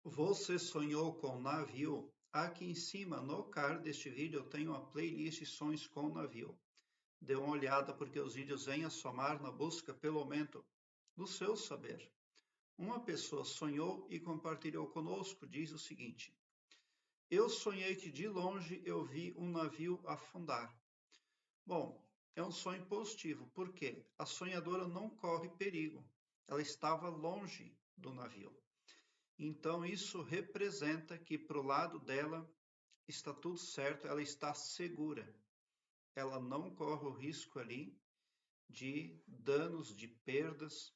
Você sonhou com navio? Aqui em cima, no card deste vídeo, eu tenho uma playlist Sonhos com Navio. Dê uma olhada porque os vídeos vêm a somar na busca pelo aumento do seu saber. Uma pessoa sonhou e compartilhou conosco, diz o seguinte: Eu sonhei que de longe eu vi um navio afundar. Bom, é um sonho positivo, porque a sonhadora não corre perigo. Ela estava longe do navio. Então, isso representa que para o lado dela está tudo certo, ela está segura. Ela não corre o risco ali de danos, de perdas,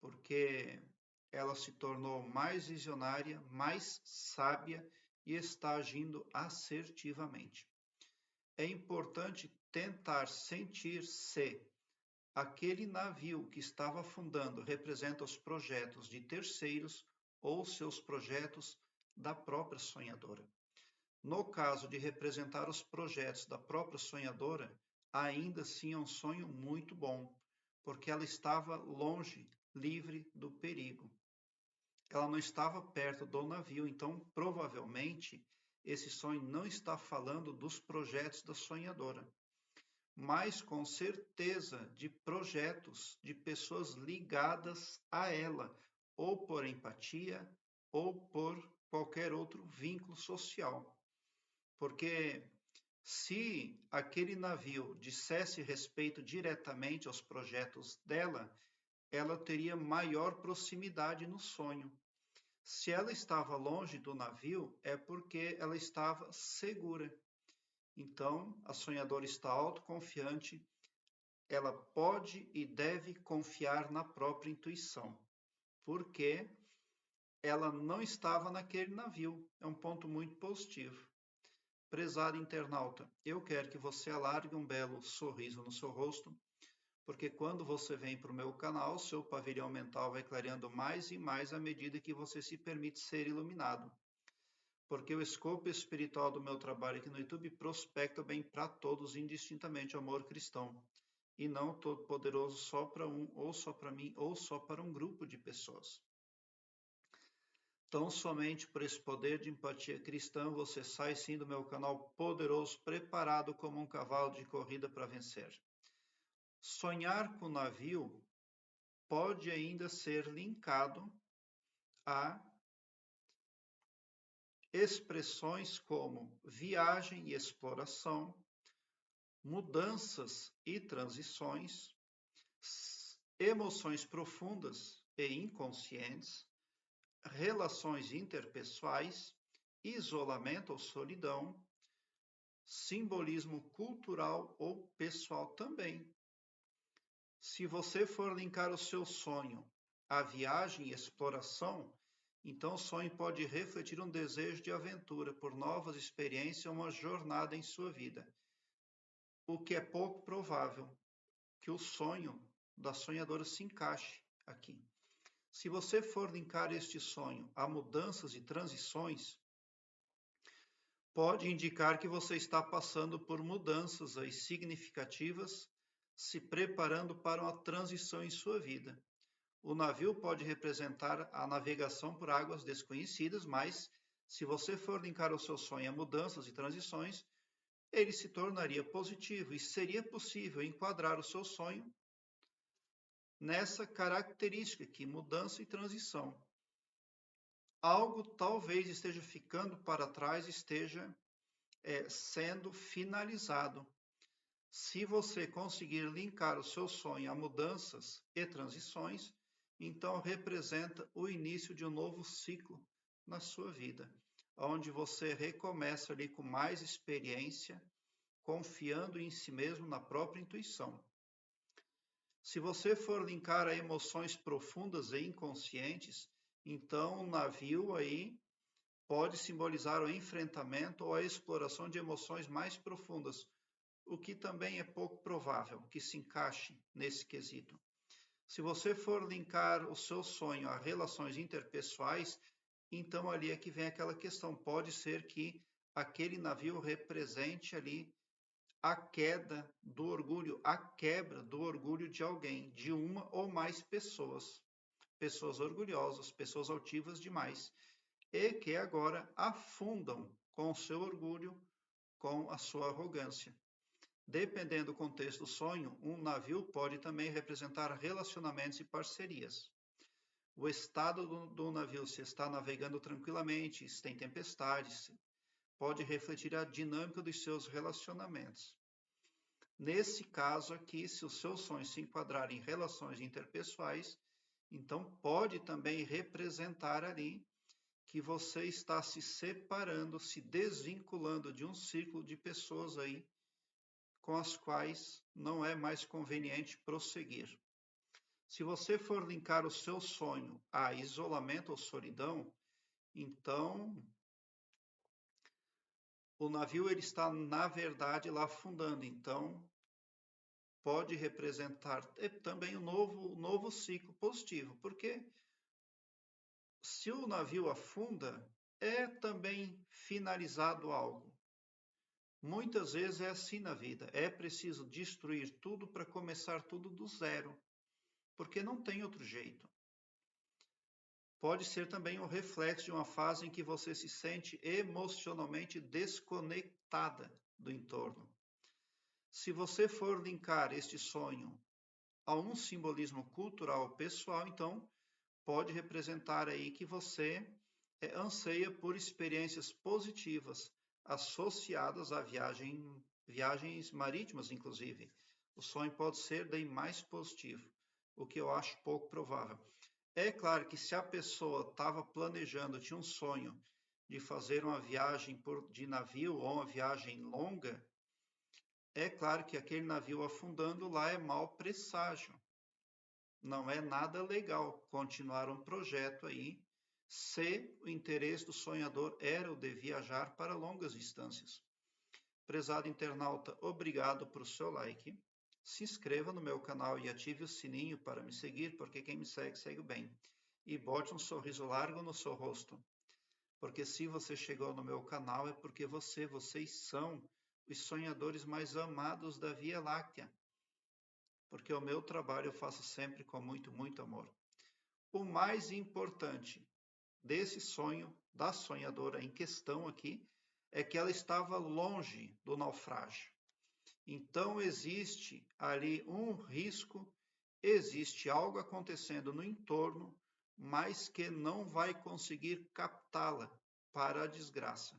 porque ela se tornou mais visionária, mais sábia e está agindo assertivamente. É importante tentar sentir se aquele navio que estava afundando representa os projetos de terceiros ou seus projetos da própria sonhadora. No caso de representar os projetos da própria sonhadora, ainda assim é um sonho muito bom, porque ela estava longe, livre do perigo. Ela não estava perto do navio, então provavelmente esse sonho não está falando dos projetos da sonhadora, mas com certeza de projetos de pessoas ligadas a ela, ou por empatia, ou por qualquer outro vínculo social. Porque se aquele navio dissesse respeito diretamente aos projetos dela, ela teria maior proximidade no sonho. Se ela estava longe do navio, é porque ela estava segura. Então, a sonhadora está autoconfiante, ela pode e deve confiar na própria intuição, porque ela não estava naquele navio. É um ponto muito positivo. Prezado internauta, eu quero que você alargue um belo sorriso no seu rosto, porque quando você vem para o meu canal, seu pavilhão mental vai clareando mais e mais à medida que você se permite ser iluminado. Porque o escopo espiritual do meu trabalho aqui no YouTube prospecta bem para todos, indistintamente o amor cristão, e não todo poderoso só para um, ou só para mim, ou só para um grupo de pessoas. Tão somente por esse poder de empatia cristã, você sai sim do meu canal poderoso, preparado como um cavalo de corrida para vencer. Sonhar com navio pode ainda ser linkado a expressões como viagem e exploração, mudanças e transições, emoções profundas e inconscientes, relações interpessoais, isolamento ou solidão, simbolismo cultural ou pessoal também. Se você for linkar o seu sonho à viagem e exploração, então o sonho pode refletir um desejo de aventura por novas experiências, uma jornada em sua vida. O que é pouco provável que o sonho da sonhadora se encaixe aqui. Se você for linkar este sonho a mudanças e transições, pode indicar que você está passando por mudanças aí significativas, se preparando para uma transição em sua vida. O navio pode representar a navegação por águas desconhecidas, mas se você for linkar o seu sonho a mudanças e transições, ele se tornaria positivo e seria possível enquadrar o seu sonho nessa característica aqui, mudança e transição. Algo talvez esteja ficando para trás, esteja sendo finalizado. Se você conseguir linkar o seu sonho a mudanças e transições, então representa o início de um novo ciclo na sua vida, onde você recomeça ali com mais experiência, confiando em si mesmo, na própria intuição. Se você for linkar a emoções profundas e inconscientes, então o navio aí pode simbolizar o enfrentamento ou a exploração de emoções mais profundas, o que também é pouco provável que se encaixe nesse quesito. Se você for linkar o seu sonho a relações interpessoais, então ali é que vem aquela questão. Pode ser que aquele navio represente ali a queda do orgulho, a quebra do orgulho de alguém, de uma ou mais pessoas. Pessoas orgulhosas, pessoas altivas demais. e que agora afundam com o seu orgulho, com a sua arrogância. Dependendo do contexto do sonho, um navio pode também representar relacionamentos e parcerias. O estado do navio, se está navegando tranquilamente, se tem tempestades, pode refletir a dinâmica dos seus relacionamentos. Nesse caso aqui, se os seus sonhos se enquadrarem em relações interpessoais, então pode também representar ali que você está se separando, se desvinculando de um círculo de pessoas aí com as quais não é mais conveniente prosseguir. Se você for linkar o seu sonho a isolamento ou solidão, então o navio ele está na verdade lá afundando. Então pode representar também um novo ciclo positivo, porque se o navio afunda, é também finalizado algo. Muitas vezes é assim na vida, é preciso destruir tudo para começar tudo do zero, porque não tem outro jeito. Pode ser também um reflexo de uma fase em que você se sente emocionalmente desconectada do entorno. Se você for linkar este sonho a um simbolismo cultural pessoal, então pode representar aí que você anseia por experiências positivas associadas a viagens marítimas, inclusive. O sonho pode ser daí mais positivo, o que eu acho pouco provável. É claro que se a pessoa estava planejando, tinha um sonho de fazer uma viagem de navio ou uma viagem longa, é claro que aquele navio afundando lá é mau presságio. Não é nada legal continuar um projeto aí se o interesse do sonhador era o de viajar para longas distâncias. Prezado internauta, obrigado por seu like. Se inscreva no meu canal e ative o sininho para me seguir, porque quem me segue, segue bem. E bote um sorriso largo no seu rosto. Porque se você chegou no meu canal é porque vocês são os sonhadores mais amados da Via Láctea. Porque o meu trabalho eu faço sempre com muito, muito amor. O mais importante desse sonho, da sonhadora em questão aqui, é que ela estava longe do naufrágio. Então existe ali um risco, existe algo acontecendo no entorno, mas que não vai conseguir captá-la para a desgraça,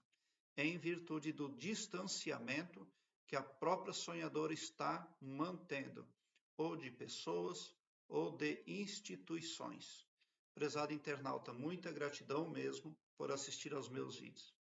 em virtude do distanciamento que a própria sonhadora está mantendo, ou de pessoas ou de instituições. Prezado internauta, muita gratidão mesmo por assistir aos meus vídeos.